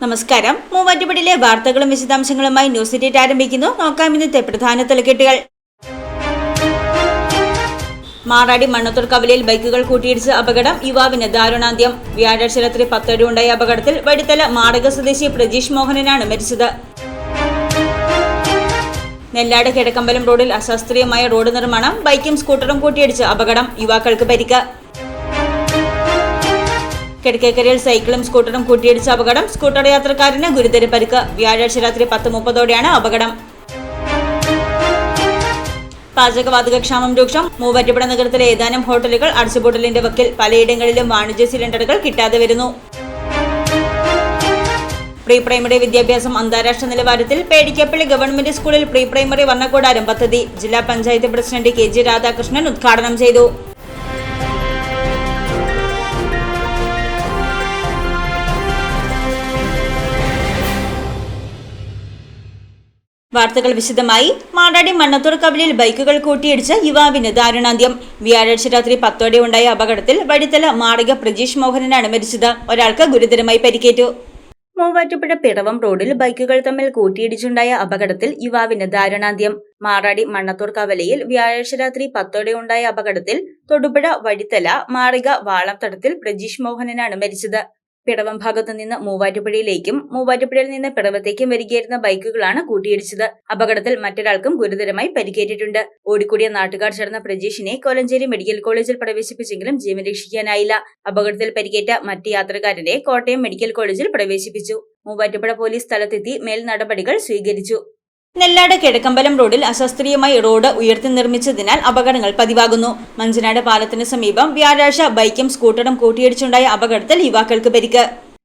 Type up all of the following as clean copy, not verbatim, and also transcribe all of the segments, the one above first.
നമസ്കാരം. മൂവാറ്റുപുഴയിലെ വാർത്തകളും വിശദാംശങ്ങളുമായി ന്യൂസ് എഡിറ്റ് ആരംഭിക്കുന്നു. നോക്കാം ഇന്നത്തെ പ്രധാന തലക്കെട്ടുകൾ. മാറാടി മണ്ണത്തൂർ കവലയിൽ ബൈക്കുകൾ കൂട്ടിയിടിച്ച് അപകടം, യുവാവിന് ദാരുണാന്ത്യം. വ്യാഴാഴ്ച രാത്രി 10 ഉണ്ടായ അപകടത്തിൽ വഴിത്തല മാടക സ്വദേശി പ്രജീഷ് മോഹനനാണ് മരിച്ചത്. നെല്ലാട് കിഴക്കമ്പലം റോഡിൽ അശാസ്ത്രീയമായ റോഡ് നിർമ്മാണം, ബൈക്കും സ്കൂട്ടറും കൂട്ടിയിടിച്ച് അപകടം, യുവാക്കൾക്ക് പരിക്ക്. കിഴക്കേക്കരയിൽ സൈക്കിളും സ്കൂട്ടറും കൂട്ടിയിടിച്ച അപകടം, സ്കൂട്ടർ യാത്രക്കാരന് ഗുരുതര പരിക്ക്. വ്യാഴാഴ്ച രാത്രി 10:30 അപകടം. പാചകവാതക ക്ഷാമം രൂക്ഷം. മൂവാറ്റുപുഴ നഗരത്തിലെ ഏതാനും ഹോട്ടലുകൾ അടച്ചുപൂട്ടലിന്റെ വക്കിൽ. പലയിടങ്ങളിലും വാണിജ്യ സിലിണ്ടറുകൾ കിട്ടാതെ വരുന്നു. പ്രീ പ്രൈമറി വിദ്യാഭ്യാസം അന്താരാഷ്ട്ര നിലവാരത്തിൽ. പേടിക്കപ്പള്ളി ഗവൺമെന്റ് സ്കൂളിൽ പ്രീ പ്രൈമറി വർണ്ണക്കൂടാരം പദ്ധതി ജില്ലാ പഞ്ചായത്ത് പ്രസിഡന്റ് KG രാധാകൃഷ്ണൻ ഉദ്ഘാടനം ചെയ്തു. വാർത്തകൾ വിശദമായി. മാടാടി മണ്ണത്തൂർ കവലയിൽ ബൈക്കുകൾ കൂട്ടിയിടിച്ച് യുവാവിന് ദാരുണാന്ത്യം. വ്യാഴാഴ്ച രാത്രി 10 ഉണ്ടായ അപകടത്തിൽ വഴിത്തല മാടക പ്രജീഷ് മോഹനനാണ് മരിച്ചത്. ഒരാൾക്ക് ഗുരുതരമായി പരിക്കേറ്റു. മൂവാറ്റുപുഴ പിറവം റോഡിൽ ബൈക്കുകൾ തമ്മിൽ കൂട്ടിയിടിച്ചുണ്ടായ അപകടത്തിൽ യുവാവിന് ദാരുണാന്ത്യം. മാറാടി മണ്ണത്തൂർ കവലയിൽ വ്യാഴാഴ്ച രാത്രി 10 ഉണ്ടായ അപകടത്തിൽ തൊടുപുഴ വഴിത്തല മാളിക വാളംതടത്തിൽ പ്രജീഷ് മോഹനനാണ് മരിച്ചത്. പിറവം ഭാഗത്തു നിന്ന് മൂവാറ്റുപുഴയിലേക്കും മൂവാറ്റുപുഴയിൽ നിന്ന് പിറവത്തേക്കും വരികയായിരുന്ന ബൈക്കുകളാണ് കൂട്ടിയിടിച്ചത്. അപകടത്തിൽ മറ്റൊരാൾക്കും ഗുരുതരമായി പരിക്കേറ്റിട്ടുണ്ട്. ഓടിക്കൂടിയ നാട്ടുകാർ ചേർന്ന പ്രജീഷിനെ കോലഞ്ചേരി മെഡിക്കൽ കോളേജിൽ പ്രവേശിപ്പിച്ചെങ്കിലും ജീവൻ രക്ഷിക്കാനായില്ല. അപകടത്തിൽ പരിക്കേറ്റ മറ്റ് യാത്രക്കാരനെ കോട്ടയം മെഡിക്കൽ കോളേജിൽ പ്രവേശിപ്പിച്ചു. മൂവാറ്റുപുഴ പോലീസ് സ്ഥലത്തെത്തി മേൽ നടപടികൾ സ്വീകരിച്ചു. നെല്ലാട് കിഴക്കമ്പലം റോഡിൽ അശാസ്ത്രീയമായി റോഡ് ഉയർത്തി നിർമ്മിച്ചതിനാൽ അപകടങ്ങൾ പതിവാകുന്നു. മഞ്ചനാട് പാലത്തിന് സമീപം വ്യാഴാഴ്ച ബൈക്കും സ്കൂട്ടറും കൂട്ടിയിടിച്ചുണ്ടായ അപകടത്തിൽ യുവാക്കൾക്ക് പരിക്ക്.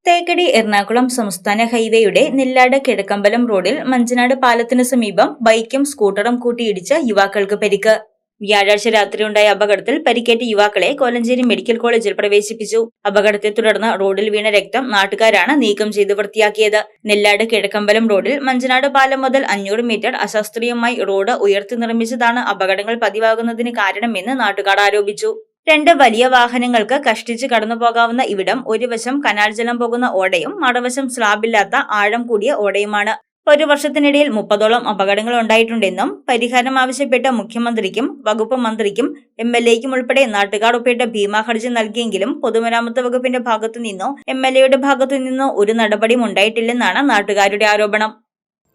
തേക്കടി എറണാകുളം സംസ്ഥാന ഹൈവേയുടെ നെല്ലാട് കിഴക്കമ്പലം റോഡിൽ മഞ്ചനാട് പാലത്തിന് സമീപം ബൈക്കും സ്കൂട്ടറും കൂട്ടിയിടിച്ച് യുവാക്കൾക്ക് പരിക്ക്. വ്യാഴാഴ്ച രാത്രി ഉണ്ടായ അപകടത്തിൽ പരിക്കേറ്റ യുവാക്കളെ കോലഞ്ചേരി മെഡിക്കൽ കോളേജിൽ പ്രവേശിപ്പിച്ചു. അപകടത്തെ തുടർന്ന് റോഡിൽ വീണ രക്തം നാട്ടുകാരാണ് നീക്കം ചെയ്ത് വൃത്തിയാക്കിയത്. നെല്ലാട് കിഴക്കമ്പലം റോഡിൽ മഞ്ചനാട് പാലം മുതൽ 500 മീറ്റർ അശാസ്ത്രീയമായി റോഡ് ഉയർത്തി നിർമ്മിച്ചതാണ് അപകടങ്ങൾ പതിവാകുന്നതിന് കാരണമെന്ന് നാട്ടുകാർ ആരോപിച്ചു. 2 വലിയ വാഹനങ്ങൾക്ക് കഷ്ടിച്ച് കടന്നുപോകാവുന്ന ഇവിടം ഒരു വശം കനാൽ ജലം പോകുന്ന ഓടയും മറുവശം സ്ലാബില്ലാത്ത ആഴം കൂടിയ ഓടയുമാണ്. 1 വർഷത്തിനിടയിൽ 30ഓളം അപകടങ്ങൾ ഉണ്ടായിട്ടുണ്ടെന്നും പരിഹാരം ആവശ്യപ്പെട്ട മുഖ്യമന്ത്രിക്കും വകുപ്പ് മന്ത്രിക്കും MLAയ്ക്കും ഉൾപ്പെടെ നാട്ടുകാർ ഒപ്പിട്ട ഭീമാ ഹർജി നൽകിയെങ്കിലും പൊതുമരാമത്ത് വകുപ്പിന്റെ ഭാഗത്തു നിന്നോ MLAയുടെ ഭാഗത്തു നിന്നോ ഒരു നടപടിയും ഉണ്ടായിട്ടില്ലെന്നാണ് നാട്ടുകാരുടെ ആരോപണം.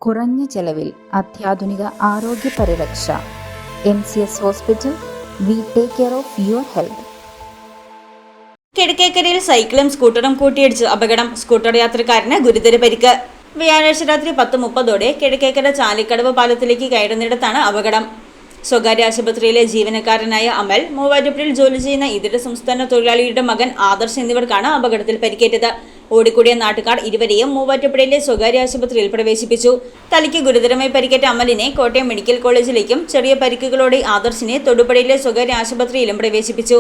കുറഞ്ഞ ചെലവിൽ അത്യാധുനിക ആരോഗ്യ പരിരക്ഷ. MCS hospital. We take care of your health. കിഴക്കേക്കരയിൽ സൈക്കിളും സ്കൂട്ടറും കൂട്ടിയിടിച്ച് അപകടം, സ്കൂട്ടർ യാത്രക്കാരന് ഗുരുതര പരിക്ക്. വ്യാഴാഴ്ച രാത്രി 10:30 കിഴക്കേക്കര ചാലിക്കടവ് പാലത്തിലേക്ക് കയറുന്നിടത്താണ് അപകടം. സ്വകാര്യ ആശുപത്രിയിലെ ജീവനക്കാരനായ അമൽ, മൂവാറ്റുപുഴയിൽ ജോലി ചെയ്യുന്ന ഇതര സംസ്ഥാന തൊഴിലാളിയുടെ മകൻ ആദർശ് എന്നിവർക്കാണ് അപകടത്തിൽ പരിക്കേറ്റത്. ഓടിക്കൂടിയ നാട്ടുകാർ ഇരുവരെയും മൂവാറ്റുപുഴയിലെ സ്വകാര്യ ആശുപത്രിയിൽ പ്രവേശിപ്പിച്ചു. തലയ്ക്ക് ഗുരുതരമായി പരിക്കേറ്റ അമലിനെ കോട്ടയം മെഡിക്കൽ കോളേജിലേക്കും ചെറിയ പരിക്കുകളോടെ ആദർശിനെ തൊടുപുഴയിലെ സ്വകാര്യ ആശുപത്രിയിലും പ്രവേശിപ്പിച്ചു.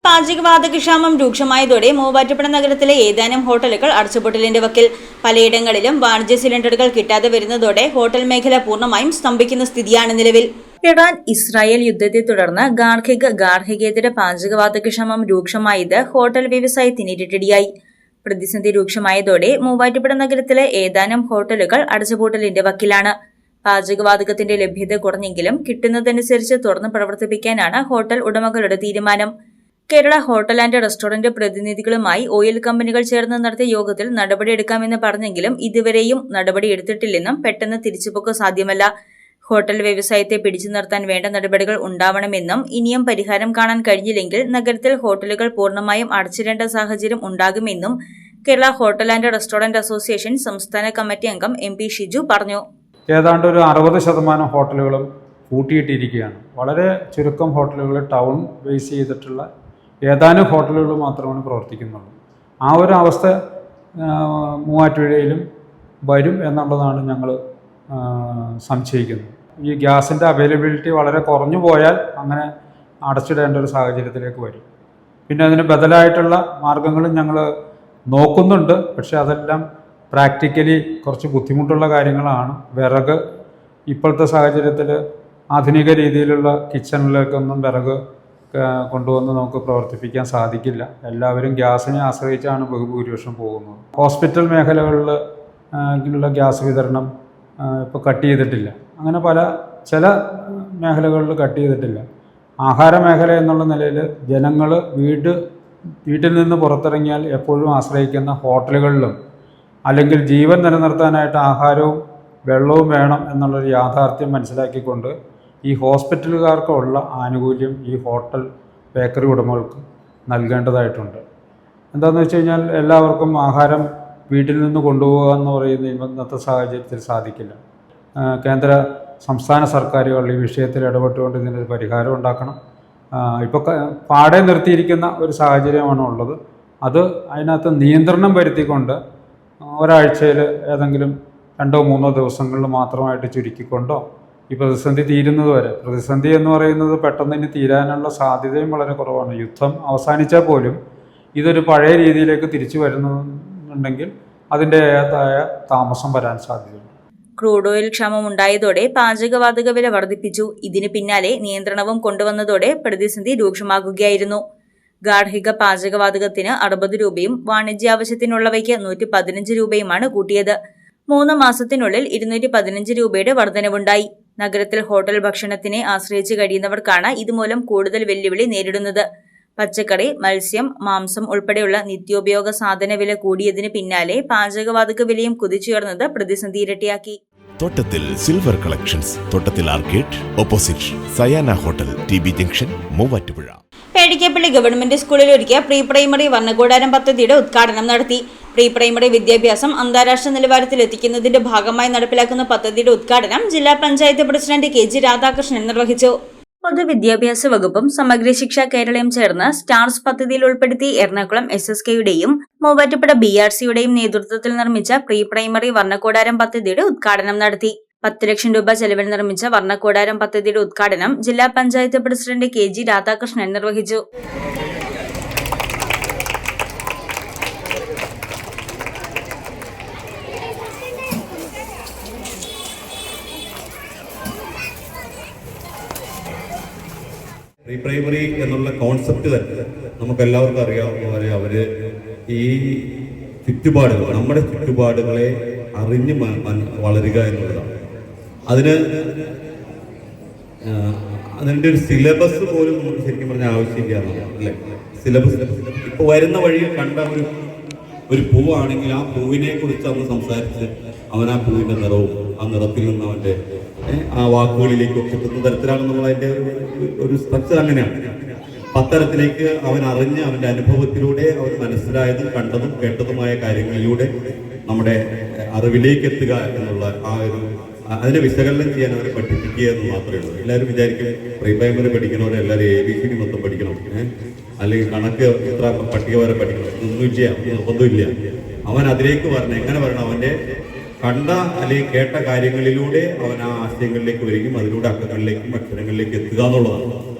പാചകവാതക ക്ഷാമം രൂക്ഷമായതോടെ മൂവാറ്റുപുഴ നഗരത്തിലെ ഏതാനും ഹോട്ടലുകൾ അടച്ചുപൂട്ടലിന്റെ വക്കിൽ. പലയിടങ്ങളിലും വാണിജ്യ സിലിണ്ടറുകൾ കിട്ടാതെ വരുന്നതോടെ ഹോട്ടൽ മേഖല പൂർണ്ണമായും സ്തംഭിക്കുന്ന സ്ഥിതിയാണ് നിലവിൽ. ഇറാൻ ഇസ്രായേൽ യുദ്ധത്തെ തുടർന്ന് ഗാർഹികേതര പാചകവാതക ക്ഷാമം രൂക്ഷമായത് ഹോട്ടൽ വ്യവസായത്തിന് ഇരട്ടിയായി. പ്രതിസന്ധി രൂക്ഷമായതോടെ മൂവാറ്റുപുഴ നഗരത്തിലെ ഏതാനും ഹോട്ടലുകൾ അടച്ചുപൂട്ടലിന്റെ വക്കിലാണ്. പാചകവാതകത്തിന്റെ ലഭ്യത കുറഞ്ഞെങ്കിലും കിട്ടുന്നതനുസരിച്ച് തുറന്ന് പ്രവർത്തിപ്പിക്കാനാണ് ഹോട്ടൽ ഉടമകളുടെ തീരുമാനം. കേരള ഹോട്ടൽ ആൻഡ് റെസ്റ്റോറന്റ് പ്രതിനിധികളുമായി ഓയിൽ കമ്പനികൾ ചേർന്ന് നടത്തിയ യോഗത്തിൽ നടപടിയെടുക്കാമെന്ന് പറഞ്ഞെങ്കിലും ഇതുവരെയും നടപടിയെടുത്തിട്ടില്ലെന്നും പെട്ടെന്ന് തിരിച്ചുപോക്ക് സാധ്യമല്ല. ഹോട്ടൽ വ്യവസായത്തെ പിടിച്ചു നിർത്താൻ വേണ്ട നടപടികൾ ഉണ്ടാവണമെന്നും ഇനിയും പരിഹാരം കാണാൻ കഴിഞ്ഞില്ലെങ്കിൽ നഗരത്തിൽ ഹോട്ടലുകൾ പൂർണ്ണമായും അടച്ചിടേണ്ട സാഹചര്യം ഉണ്ടാകുമെന്നും Kerala hotel and restaurant association സംസ്ഥാന കമ്മിറ്റി അംഗം MP ഷിജു പറഞ്ഞു. ഏതാണ്ട് ഒരു 60% ഹോട്ടലുകളും പൂട്ടിയിട്ടിരിക്കുകയാണ്. വളരെ ചുരുക്കം ഹോട്ടലുകൾ ടൗൺ ബേസ് ചെയ്തിട്ടുള്ള ഏതാനും ഹോട്ടലുകൾ മാത്രമാണ് പ്രവർത്തിക്കുന്നുള്ളൂ. ആ ഒരു അവസ്ഥ മൂവാറ്റുപുഴയിലും വരും എന്നുള്ളതാണ് ഞങ്ങൾ സംശയിക്കുന്നത്. ഈ ഗ്യാസിൻ്റെ അവൈലബിലിറ്റി വളരെ കുറഞ്ഞു പോയാൽ അങ്ങനെ അടച്ചിടേണ്ട ഒരു സാഹചര്യത്തിലേക്ക് വരും. പിന്നെ അതിന് ബദലായിട്ടുള്ള മാർഗങ്ങളും ഞങ്ങൾ നോക്കുന്നുണ്ട്. പക്ഷേ അതെല്ലാം പ്രാക്ടിക്കലി കുറച്ച് ബുദ്ധിമുട്ടുള്ള കാര്യങ്ങളാണ്. വിറക് ഇപ്പോഴത്തെ സാഹചര്യത്തിൽ ആധുനിക രീതിയിലുള്ള കിച്ചണിലേക്കൊന്നും വിറക് കൊണ്ടുവന്ന് നമുക്ക് പ്രവർത്തിപ്പിക്കാൻ സാധിക്കില്ല. എല്ലാവരും ഗ്യാസിനെ ആശ്രയിച്ചാണ് ബഹുഭൂരിപക്ഷം പോകുന്നത്. ഹോസ്പിറ്റൽ മേഖലകളിൽ ഉള്ള ഗ്യാസ് വിതരണം ഇപ്പോൾ കട്ട് ചെയ്തിട്ടില്ല. അങ്ങനെ ചില മേഖലകളിൽ കട്ട് ചെയ്തിട്ടില്ല. ആഹാര മേഖല എന്നുള്ള നിലയിൽ ജനങ്ങൾ വീട്ടിൽ നിന്ന് പുറത്തിറങ്ങിയാൽ എപ്പോഴും ആശ്രയിക്കുന്ന ഹോട്ടലുകളിലും അല്ലെങ്കിൽ ജീവൻ നിലനിർത്താനായിട്ട് ആഹാരവും വെള്ളവും വേണം എന്നുള്ളൊരു യാഥാർത്ഥ്യം മനസ്സിലാക്കിക്കൊണ്ട് ഈ ഹോസ്പിറ്റലുകാർക്കുള്ള ആനുകൂല്യം ഈ ഹോട്ടൽ ബേക്കറി ഉടമകൾക്ക് നൽകേണ്ടതായിട്ടുണ്ട്. എന്താണെന്ന് വെച്ച് കഴിഞ്ഞാൽ എല്ലാവർക്കും ആഹാരം വീട്ടിൽ നിന്ന് കൊണ്ടുപോകുക എന്ന് പറയുന്നത് ഇന്നത്തെ സാഹചര്യത്തിൽ സാധിക്കില്ല. കേന്ദ്ര സംസ്ഥാന സർക്കാരുകൾ ഈ വിഷയത്തിൽ ഇടപെട്ടുകൊണ്ട് ഇതിനൊരു പരിഹാരം ഉണ്ടാക്കണം. ഇപ്പോൾ പാടെ നിർത്തിയിരിക്കുന്ന ഒരു സാഹചര്യമാണ് ഉള്ളത്. അതിനകത്ത് നിയന്ത്രണം വരുത്തിക്കൊണ്ട് ഒരാഴ്ചയിൽ ഏതെങ്കിലും 2-3 ദിവസങ്ങളിൽ മാത്രമായിട്ട് ചുരുക്കിക്കൊണ്ടോ ഈ പ്രതിസന്ധി തീരുന്നത് വരെ, പ്രതിസന്ധി എന്ന് പറയുന്നത് പെട്ടെന്ന് ഇനി തീരാനുള്ള സാധ്യതയും വളരെ കുറവാണ്. യുദ്ധം അവസാനിച്ചാൽ പോലും ഇതൊരു പഴയ രീതിയിലേക്ക് തിരിച്ചു വരുന്നുണ്ടെങ്കിൽ അതിൻ്റെതായ താമസം വരാൻ സാധ്യതയുണ്ട്. ക്രൂഡ് ഓയിൽ ക്ഷാമം ഉണ്ടായതോടെ പാചകവാതക വില വർദ്ധിപ്പിച്ചു. ഇതിന് പിന്നാലെ നിയന്ത്രണവും കൊണ്ടുവന്നതോടെ പ്രതിസന്ധി രൂക്ഷമാകുകയായിരുന്നു. ഗാർഹിക പാചകവാതകത്തിന് 60 രൂപയും വാണിജ്യാവശ്യത്തിനുള്ളവയ്ക്ക് 115 രൂപയുമാണ് കൂട്ടിയത്. 3 മാസത്തിനുള്ളിൽ 215 രൂപയുടെ വർധനവുണ്ടായി. നഗരത്തിൽ ഹോട്ടൽ ഭക്ഷണത്തിനെ ആശ്രയിച്ച് കഴിയുന്നവർക്കാണ് ഇതുമൂലം കൂടുതൽ വെല്ലുവിളി നേരിടുന്നത്. പച്ചക്കറി, മത്സ്യം, മാംസം ഉൾപ്പെടെയുള്ള നിത്യോപയോഗ സാധന വില കൂടിയതിന് പിന്നാലെ പാചകവാതക വിലയും കുതിച്ചുയർന്നത് പ്രതിസന്ധി ഇരട്ടിയാക്കി. തോട്ടത്തിൽ സിൽവർ കളക്ഷൻസ്, തോട്ടത്തിൽ arcade, opposite Sayana hotel, TB junction, Muvattupuzha. Pedikkappally government സ്കൂളിൽ ഒരുക്കിയ പ്രീ പ്രൈമറി വർണ്ണകൂടാരം പദ്ധതിയുടെ ഉദ്ഘാടനം നടത്തി. പ്രീ പ്രൈമറി വിദ്യാഭ്യാസം അന്താരാഷ്ട്ര നിലവാരത്തിൽ എത്തിക്കുന്നതിന്റെ ഭാഗമായി നടപ്പിലാക്കുന്ന പദ്ധതിയുടെ ഉദ്ഘാടനം ജില്ലാ പഞ്ചായത്ത് പ്രസിഡന്റ് KG രാധാകൃഷ്ണൻ നിർവഹിച്ചു. പൊതുവിദ്യാഭ്യാസ വകുപ്പും സമഗ്ര ശിക്ഷ കേരളയും ചേർന്ന് സ്റ്റാർസ് പദ്ധതിയിൽ ഉൾപ്പെടുത്തി എറണാകുളം SSKയുടെയും മൂവാറ്റുപുഴ BRCയുടെയും നേതൃത്വത്തിൽ നിർമ്മിച്ച പ്രീ പ്രൈമറി വർണ്ണകൂടാരം പദ്ധതിയുടെ ഉദ്ഘാടനം നടത്തി. 10 ലക്ഷം രൂപ ചെലവിൽ നിർമ്മിച്ച വർണ്ണകൂടാരം പദ്ധതിയുടെ ഉദ്ഘാടനം ജില്ലാ പഞ്ചായത്ത് പ്രസിഡന്റ് KG രാധാകൃഷ്ണൻ നിർവഹിച്ചു. പ്രീ പ്രൈമറി എന്നുള്ള കോൺസെപ്റ്റ് തന്നെ നമുക്കെല്ലാവർക്കും അറിയാവുന്ന പോലെ അവര് ഈ ചുറ്റുപാടുകൾ, നമ്മുടെ ചുറ്റുപാടുകളെ അറിഞ്ഞ് വളരുക എന്നുള്ളതാണ്. അതിൻ്റെ ഒരു സിലബസ് പോലും നമുക്ക് ശരിക്കും പറഞ്ഞാൽ ആവശ്യമില്ല, അല്ലേ? സിലബസ് ഇപ്പോൾ വരുന്ന വഴിയിൽ കണ്ട ഒരു പൂവാണെങ്കിൽ ആ പൂവിനെ കുറിച്ച് അവൻ സംസാരിച്ച് അവൻ ആ പൂവിൻ്റെ നിറവും ആ നിറത്തിൽ നിന്ന് അവൻ്റെ ആ വാക്കുകളിലേക്കൊക്കെ എത്തുന്ന തരത്തിലാണ് നമ്മളതിൻ്റെ ഒരു സ്ട്രക്ചർ. അങ്ങനെയാണ്. അത്തരത്തിലേക്ക് അവൻ അറിഞ്ഞ് അവൻ്റെ അനുഭവത്തിലൂടെ അവൻ മനസ്സിലായതും കണ്ടതും കേട്ടതുമായ കാര്യങ്ങളിലൂടെ നമ്മുടെ അറിവിലേക്ക് എത്തുക എന്നുള്ള അതിനെ വിശകലനം ചെയ്യാൻ അവരെ പഠിപ്പിക്കുക എന്ന് മാത്രമേ ഉള്ളൂ. എല്ലാവരും വിചാരിക്കും പ്രീ പ്രൈമറി പഠിക്കണവരെ എല്ലാവരും ABCD മൊത്തം പഠിക്കണം, അല്ലെങ്കിൽ കണക്ക് ഇത്ര പട്ടിക വരെ പഠിക്കണം, ഒന്നുമില്ല. അവൻ അതിലേക്ക് വരണം. എങ്ങനെ വരണം? അവൻ്റെ കണ്ട അല്ലെങ്കിൽ കേട്ട കാര്യങ്ങളിലൂടെ അവൻ ആ ആശയങ്ങളിലേക്ക് വരികയും അതിലൂടെ അക്കങ്ങളിലേക്കും അക്ഷരങ്ങളിലേക്ക് എത്തുക എന്നുള്ളതാണ്.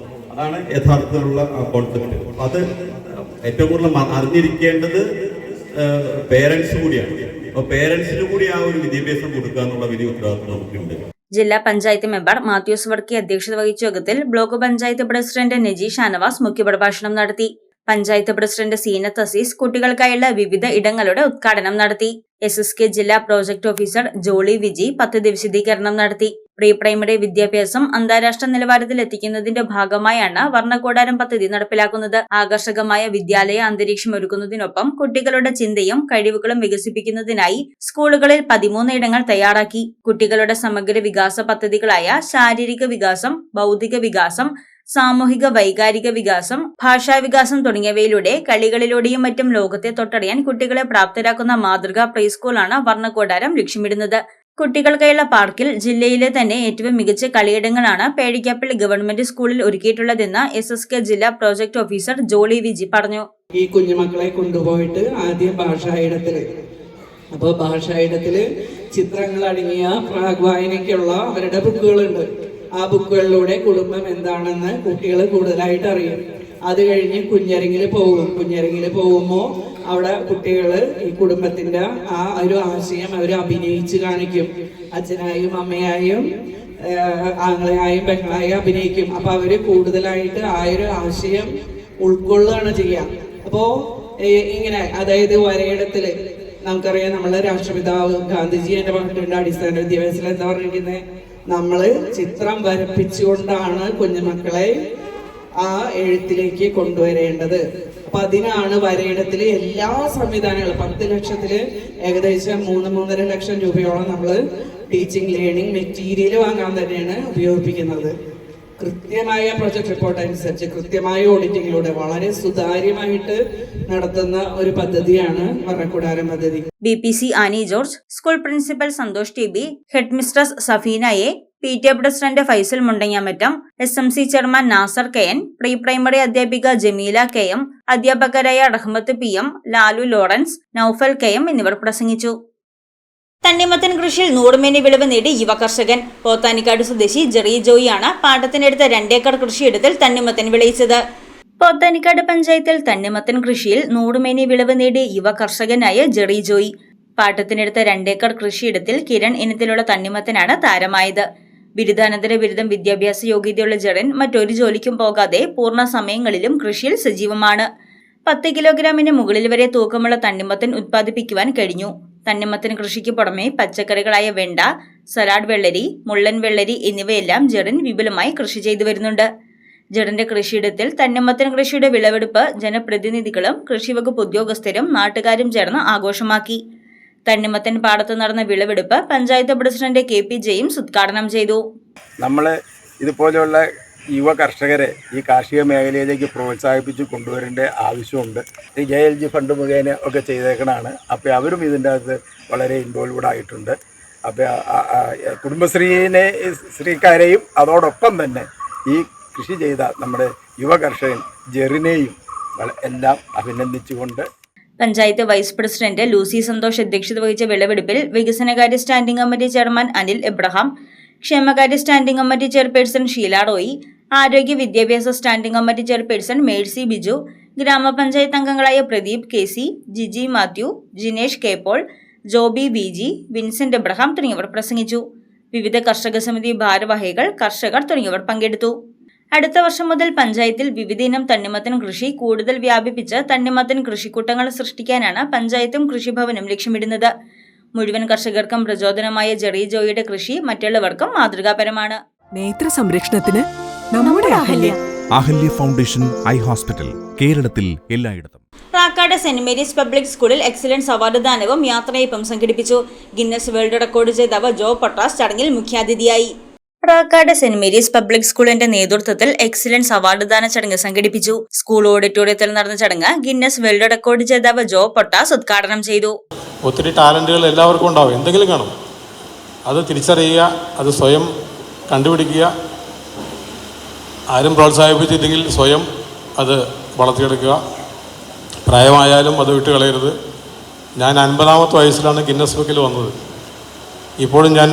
അതാണ് യഥാർത്ഥത്തിലുള്ള കോൺസെപ്റ്റ്. അത് ഏറ്റവും കൂടുതൽ അറിഞ്ഞിരിക്കേണ്ടത് പേരൻസ് കൂടിയാണ്. അപ്പോൾ പേരൻസിന് കൂടി ആ ഒരു വിദ്യാഭ്യാസം കൊടുക്കുക എന്നുള്ള വലിയ ഉത്തരവാദിത്വം നമുക്കുണ്ട്. ജില്ലാ പഞ്ചായത്ത് മെമ്പർ മാത്യൂസ് വർക്കി അധ്യക്ഷത വഹിച്ച യോഗത്തിൽ ബ്ലോക്ക് പഞ്ചായത്ത് പ്രസിഡന്റ് നജി ഷാനവാസ് മുഖ്യപ്രഭാഷണം നടത്തി. പഞ്ചായത്ത് പ്രസിഡന്റ് സീനത്ത് അസീസ് കുട്ടികൾക്കായുള്ള വിവിധ ഇടങ്ങളുടെ ഉദ്ഘാടനം നടത്തി. SSK ജില്ലാ പ്രോജക്ട് ഓഫീസർ ജോളി വിജി പദ്ധതി വിശദീകരണം നടത്തി. പ്രീ പ്രൈമറി വിദ്യാഭ്യാസം അന്താരാഷ്ട്ര നിലവാരത്തിൽ എത്തിക്കുന്നതിന്റെ ഭാഗമായാണ് വർണ്ണകൂടാരം പദ്ധതി നടപ്പിലാക്കുന്നത്. ആകർഷകമായ വിദ്യാലയ അന്തരീക്ഷം ഒരുക്കുന്നതിനൊപ്പം കുട്ടികളുടെ ചിന്തയും കഴിവുകളും വികസിപ്പിക്കുന്നതിനായി സ്കൂളുകളിൽ 13 ഇടങ്ങൾ തയ്യാറാക്കി. കുട്ടികളുടെ സമഗ്ര വികാസ പദ്ധതികളായ ശാരീരിക വികാസം, ബൗദ്ധിക വികാസം, സാമൂഹിക വൈകാരിക വികാസം, ഭാഷാവികാസം തുടങ്ങിയവയിലൂടെ കളികളിലൂടെയും മറ്റും ലോകത്തെ തൊട്ടറിയാൻ കുട്ടികളെ പ്രാപ്തരാക്കുന്ന മാതൃകാ പ്രീ സ്കൂളാണ് വർണ്ണകൂടാരം ലക്ഷ്യമിടുന്നത്. കുട്ടികൾക്കായുള്ള പാർക്കിൽ ജില്ലയിലെ തന്നെ ഏറ്റവും മികച്ച കളിയിടങ്ങളാണ് പേടിക്കാപ്പള്ളി ഗവൺമെന്റ് സ്കൂളിൽ ഒരുക്കിയിട്ടുള്ളതെന്ന് SSK ജില്ലാ പ്രോജക്ട് ഓഫീസർ ജോളി വിജി പറഞ്ഞു. ഈ കുഞ്ഞുമക്കളെ കൊണ്ടുപോയിട്ട് ആദ്യം ഭാഷായിടത്തില്, അപ്പോൾ ഭാഷായിടത്തില് ചിത്രങ്ങൾ അടങ്ങിയ പ്രാഗ്വായനയ്ക്കുള്ള അവരുടെ ബുക്കുകളുണ്ട്. ആ ബുക്കുകളിലൂടെ കുടുംബം എന്താണെന്ന് കുട്ടികൾ കൂടുതലായിട്ട് അറിയും. അത് കഴിഞ്ഞ് കുഞ്ഞരങ്ങിൽ പോകും. കുഞ്ഞരങ്ങിൽ പോകുമ്പോൾ അവിടെ കുട്ടികൾ ഈ കുടുംബത്തിന്റെ ആ ഒരു ആശയം അവർ അഭിനയിച്ച് കാണിക്കും. അച്ഛനായും അമ്മയായും ആങ്ങളെയായും പെങ്ങളായും അഭിനയിക്കും. അപ്പൊ അവര് കൂടുതലായിട്ട് ആ ഒരു ആശയം ഉൾക്കൊള്ളുകയാണ് ചെയ്യുക. അപ്പോ ഇങ്ങനെ, അതായത് വരയിടത്തില് നമുക്കറിയാം, നമ്മളെ രാഷ്ട്രപിതാവ് ഗാന്ധിജി എന്നെ പറഞ്ഞിട്ടുണ്ട്, അടിസ്ഥാന വിദ്യാഭ്യാസത്തിൽ എന്താ പറഞ്ഞിരിക്കുന്നത്, നമ്മള് ചിത്രം വരപ്പിച്ചുകൊണ്ടാണ് കുഞ്ഞുമക്കളെ ആ എഴുത്തിലേക്ക് കൊണ്ടുവരേണ്ടത്. അപ്പൊ അതിനാണ് വരയിടത്തില് എല്ലാ സംവിധാനങ്ങളും 10 ലക്ഷത്തില് ഏകദേശം 3-3.5 ലക്ഷം രൂപയോളം നമ്മൾ ടീച്ചിങ് ലേണിംഗ് മെറ്റീരിയൽ വാങ്ങാൻ തന്നെയാണ് ഉപയോഗിക്കുന്നത്. കൃത്യമായ പ്രൊജക്ട് റിപ്പോർട്ട് അനുസരിച്ച് കൃത്യമായ ഓഡിറ്റിങ്ങിലൂടെ വളരെ സുതാര്യമായിട്ട് നടത്തുന്ന ഒരു പദ്ധതിയാണ് വർണ്ണക്കൂടാരം പദ്ധതി. BPC Ani George, school principal Santhosh TB, head mistress Safeena A, PTA president Faisal Mundangamattam, SMC chairman Nasar KN, pre primary അധ്യാപിക ജമീല KM, അധ്യാപകരായ റഹ്മത്ത് PM, ലാലു ലോറൻസ്, നൌഫൽ KM എന്നിവർ പ്രസംഗിച്ചു. തണ്ണിമത്തൻ കൃഷിയിൽ 100 മേനി വിളവ് നേടി യുവ കർഷകൻ. പോത്താനിക്കാട് സ്വദേശി ജെറി ജോയിയാണ് പാട്ടത്തിനടുത്ത 2 ഏക്കർ കൃഷിയിടത്തിൽ തണ്ണിമത്തൻ വിളയിച്ചത്. പോത്താനിക്കാട് പഞ്ചായത്തിൽ തണ്ണിമത്തൻ കൃഷിയിൽ 100 മേനി വിളവ് നേടി യുവ കർഷകനായ ജെറി ജോയി. പാട്ടത്തിനടുത്ത 2 ഏക്കർ കൃഷിയിടത്തിൽ കിരൺ ഇനത്തിലുള്ള തണ്ണിമത്തനാണ് താരമായത്. ബിരുദാനന്തര ബിരുദം വിദ്യാഭ്യാസ യോഗ്യതയുള്ള ജെറിൻ മറ്റൊരു ജോലിക്കും പോകാതെ പൂർണ്ണ സമയങ്ങളിലും കൃഷിയിൽ സജീവമാണ്. 10 കിലോഗ്രാമിന് മുകളിൽ വരെ തൂക്കമുള്ള തണ്ണിമത്തൻ ഉത്പാദിപ്പിക്കുവാൻ കഴിഞ്ഞു. തണ്ണിമത്തൻ കൃഷിക്ക് പുറമെ പച്ചക്കറികളായ വെണ്ട, സലാഡ് വെള്ളരി, മുള്ളൻ വെള്ളരി എന്നിവയെല്ലാം ജെറിൻ വിപുലമായി കൃഷി ചെയ്തു വരുന്നുണ്ട്. ജെറിന്റെ കൃഷിയിടത്തിൽ തണ്ണിമത്തൻ കൃഷിയുടെ വിളവെടുപ്പ് ജനപ്രതിനിധികളും കൃഷിവകുപ്പ് ഉദ്യോഗസ്ഥരും നാട്ടുകാരും ചേർന്ന് ആഘോഷമാക്കി. തണ്ണിമത്തൻ പാടത്ത് നടന്ന വിളവെടുപ്പ് പഞ്ചായത്ത് പ്രസിഡന്റ് KP ജെയിംസ് ഉദ്ഘാടനം ചെയ്തു. നമ്മൾ ഇതുപോലെയുള്ള യുവ കർഷകരെ ഈ കാർഷിക മേഖലയിലേക്ക് പ്രോത്സാഹിപ്പിച്ച് കൊണ്ടുവരേണ്ട ആവശ്യമുണ്ട്. ഈ JLG ഫണ്ട് മുഖേന ഒക്കെ ചെയ്തേക്കണതാണ്. അപ്പോൾ അവരും ഇതിൻ്റെ അകത്ത് വളരെ ഇൻവോൾവ്ഡ് ആയിട്ടുണ്ട്. അപ്പോൾ കുടുംബശ്രീക്കാരെയും അതോടൊപ്പം തന്നെ ഈ കൃഷി ചെയ്ത നമ്മുടെ യുവ കർഷകൻ ജെറിനെയും എല്ലാം അഭിനന്ദിച്ചുകൊണ്ട് പഞ്ചായത്ത് വൈസ് പ്രസിഡന്റ് ലൂസി സന്തോഷ് അധ്യക്ഷത വഹിച്ച വിളവെടുപ്പിൽ വികസനകാര്യ standing committee chairman Anil Abraham, ക്ഷേമകാര്യ standing committee chairperson Sheela Roy, ആരോഗ്യ വിദ്യാഭ്യാസ standing committee chairperson Mercy Biju, ഗ്രാമപഞ്ചായത്ത് അംഗങ്ങളായ Pradeep KC, Jiji Mathew, Jinesh K Paul, Joby BG, Vincent Abraham തുടങ്ങിയവർ പ്രസംഗിച്ചു. വിവിധ കർഷക സമിതി ഭാരവാഹികൾ, കർഷകർ തുടങ്ങിയവർ പങ്കെടുത്തു. അടുത്ത വർഷം മുതൽ പഞ്ചായത്തിൽ വിവിധയിനം തണ്ണിമത്തൻ കൃഷി കൂടുതൽ വ്യാപിപ്പിച്ച് തണ്ണിമത്തൻ കൃഷിക്കൂട്ടങ്ങൾ സൃഷ്ടിക്കാനാണ് പഞ്ചായത്തും കൃഷിഭവനും ലക്ഷ്യമിടുന്നത്. മുഴുവൻ കർഷകർക്കും പ്രചോദനമായ ജെറി ജോയിയുടെ കൃഷി മറ്റുള്ളവർക്കും മാതൃകാപരമാണ്. നേത്ര സംരക്ഷണത്തിന് നമ്മുടെ അഹല്യ ഫൗണ്ടേഷൻ ഐ ഹോസ്പിറ്റൽ, കേരളത്തിൽ എല്ലായിടത്തും. പ്രാക്കാട് സെന്റ് മേരീസ് പബ്ലിക് സ്കൂളിൽ എക്സലൻസ് അവാർഡ് ദാനവും യാത്രയപ്പും സംഘടിപ്പിച്ചു. ഗിന്നസ് വേൾഡ് റെക്കോർഡ് ജേതാവ് ജോ പട്ടാസ് ചടങ്ങിൽ മുഖ്യാതിഥിയായി. പ്രാക്കാട് സെന്റ് മേരീസ് പബ്ലിക് സ്കൂളിന്റെ നേതൃത്വത്തിൽ എക്സലൻസ് അവാർഡ് ദാന ചടങ്ങ് സംഘടിപ്പിച്ചു. സ്കൂൾ ഓഡിറ്റോറിയത്തിൽ നടന്ന ചടങ്ങ് ഗിന്നസ് വേൾഡ് റെക്കോർഡ് ജേതാവ് ജോ പൊട്ടാസ് ഉദ്ഘാടനം ചെയ്തു. ഒത്തിരി ടാലന്റുകൾ എല്ലാവർക്കും ഉണ്ടാവും, എന്തെങ്കിലും കാണും. അത് തിരിച്ചറിയുക, അത് സ്വയം കണ്ടുപിടിക്കുക. ആരും പ്രോത്സാഹിപ്പിച്ചില്ലെങ്കിൽ സ്വയം അത് വളർത്തിയെടുക്കുക. പ്രായമായാലും അത് വിട്ടുകളയരുത്. ഞാൻ 50ാമത്തെ വയസ്സിലാണ് ഗിന്നസ് ബുക്കിൽ വന്നത്. ഇപ്പോഴും ഞാൻ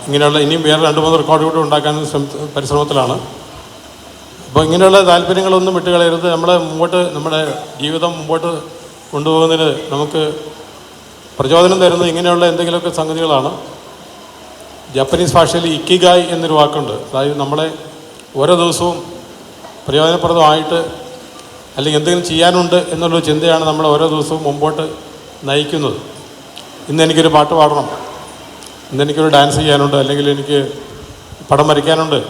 ഇങ്ങനെയുള്ള ഇനിയും വേറെ 2-3 റെക്കോർഡ് കൂടി ഉണ്ടാക്കാൻ പരിശ്രമത്തിലാണ്. അപ്പോൾ ഇങ്ങനെയുള്ള താല്പര്യങ്ങളൊന്നും വിട്ടുകളയരുത്. നമ്മുടെ ജീവിതം മുമ്പോട്ട് കൊണ്ടുപോകുന്നതിന് നമുക്ക് പ്രചോദനം തരുന്നത് ഇങ്ങനെയുള്ള എന്തെങ്കിലുമൊക്കെ സംഗതികളാണ്. ജാപ്പനീസ് ഭാഷയിൽ ഇക്കിഗായ് എന്നൊരു വാക്കുണ്ട്. അതായത് നമ്മളെ ഓരോ ദിവസവും പ്രയോജനപ്രദമായിട്ട് അല്ലെങ്കിൽ എന്തെങ്കിലും ചെയ്യാനുണ്ട് എന്നുള്ളൊരു ചിന്തയാണ് നമ്മളെ ഓരോ ദിവസവും മുമ്പോട്ട് നയിക്കുന്നത്. ഇന്ന് എനിക്കൊരു പാട്ട് പാടണം, ഇന്നെനിക്കൊരു ഡാൻസ് ചെയ്യാനുണ്ട്, അല്ലെങ്കിൽ എനിക്ക് പടം വരയ്ക്കാനുണ്ട്,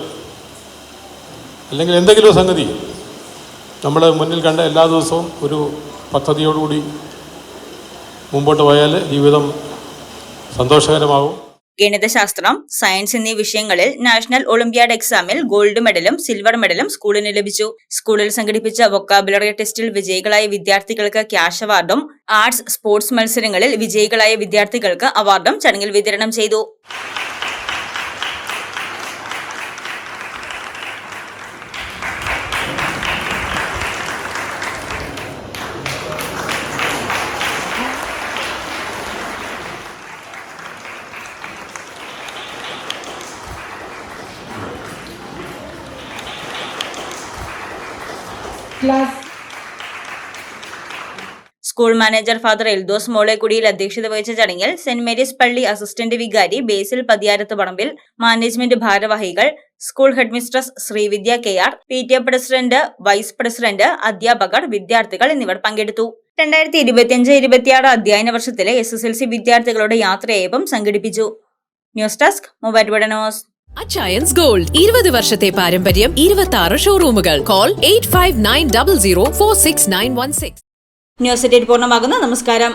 അല്ലെങ്കിൽ എന്തെങ്കിലും സംഗതി നമ്മൾ മുന്നിൽ കണ്ട എല്ലാ ദിവസവും ഒരു പദ്ധതിയോടുകൂടി മുമ്പോട്ട് പോയാൽ ജീവിതം സന്തോഷകരമാകും. ഗണിതശാസ്ത്രം, സയൻസ് എന്നീ വിഷയങ്ങളിൽ നാഷണൽ ഒളിമ്പ്യാഡ് എക്സാമിൽ ഗോൾഡ് മെഡലും സിൽവർ മെഡലും സ്കൂളിന് ലഭിച്ചു. സ്കൂളിൽ സംഘടിപ്പിച്ച വൊക്കാബുലറി ടെസ്റ്റിൽ വിജയികളായ വിദ്യാർത്ഥികൾക്ക് ക്യാഷ് അവാർഡും ആർട്സ്, സ്പോർട്സ് മത്സരങ്ങളിൽ വിജയികളായ വിദ്യാർത്ഥികൾക്ക് അവാർഡും ചടങ്ങിൽ വിതരണം ചെയ്തു. School manager father Eldhose Molekkudiyil അധ്യക്ഷത വഹിച്ച ചടങ്ങിൽ സെന്റ് മേരീസ് പള്ളി അസിസ്റ്റന്റ് വികാരി ബേസിൽ പതിയാരത്ത് പറമ്പിൽ, മാനേജ്മെന്റ് ഭാരവാഹികൾ, school headmistress Sreevidya KR, PTA president, vice president, അധ്യാപകർ, വിദ്യാർത്ഥികൾ എന്നിവർ പങ്കെടുത്തു. 2025-26 അധ്യയന വർഷത്തിലെ SSLC വിദ്യാർത്ഥികളുടെ യാത്രയയപ്പും സംഘടിപ്പിച്ചു. News desk Muvattupuzha news. Achayans gold 20 വർഷത്തെ പാരമ്പര്യം, 26 ഷോറൂമുകൾ. കോൾ 8590046916. ന്യൂസ് എഡിറ്റ് പൂർണ്ണമാകുന്നു. നമസ്കാരം.